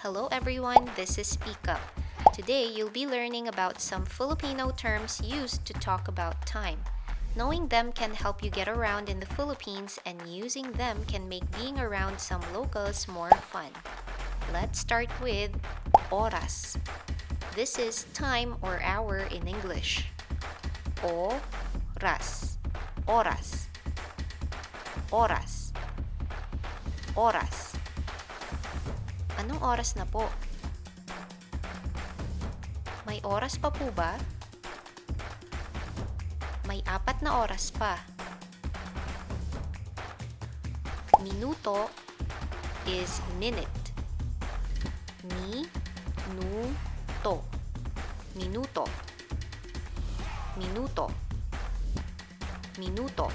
Hello everyone, this is SpeakUP. Today, you'll be learning about some Filipino terms used to talk about time. Knowing them can help you get around in the Philippines, and using them can make being around some locals more fun. Let's start with Oras. This is time or hour in English. Oras. Oras. Oras. Oras. Anong oras na po? May oras pa po ba? May 4 na oras pa. Minuto is minute. Minuto. Minuto. Minuto. Minuto.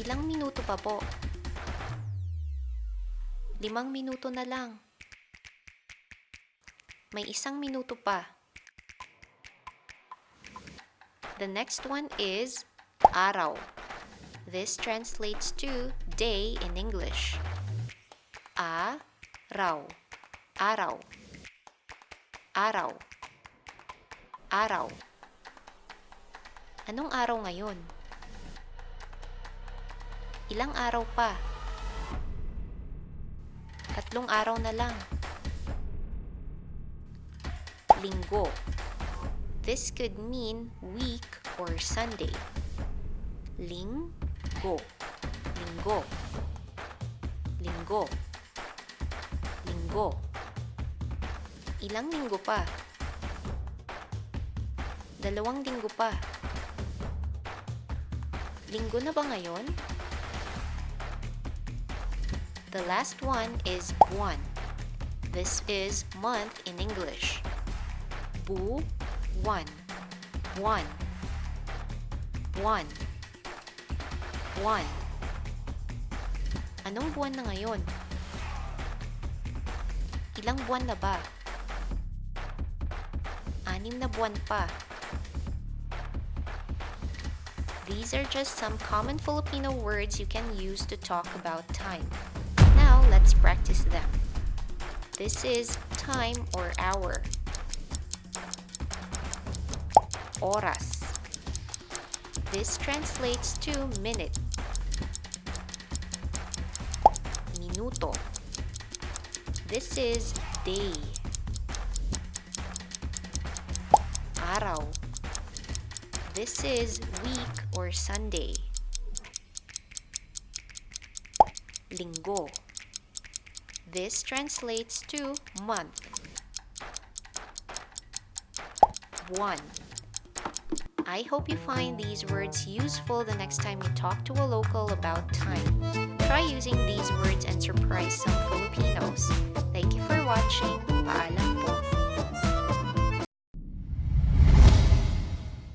Ilang minuto pa po? 5 minuto na lang. May 1 minuto pa. The next one is Araw. This translates to day in English. Araw. Araw. Araw. Araw. Anong araw ngayon? Ilang araw pa? 3 araw na lang. Linggo. This could mean week or Sunday. Linggo. Linggo. Linggo. Linggo. Ilang linggo pa? 2 linggo pa. Linggo na ba ngayon? The last one is Buwan. This is month in English. Buwan. Buwan. Buwan. Buwan. Anong buwan na ngayon? Ilang buwan na ba? 6 na buwan pa. These are just some common Filipino words you can use to talk about time. Now, let's practice them. This is time or hour. Oras. This translates to minute. Minuto. This is day. Araw. This is week or Sunday. Linggo. This translates to month. Buwan. I hope you find these words useful the next time you talk to a local about time. Try using these words and surprise some Filipinos.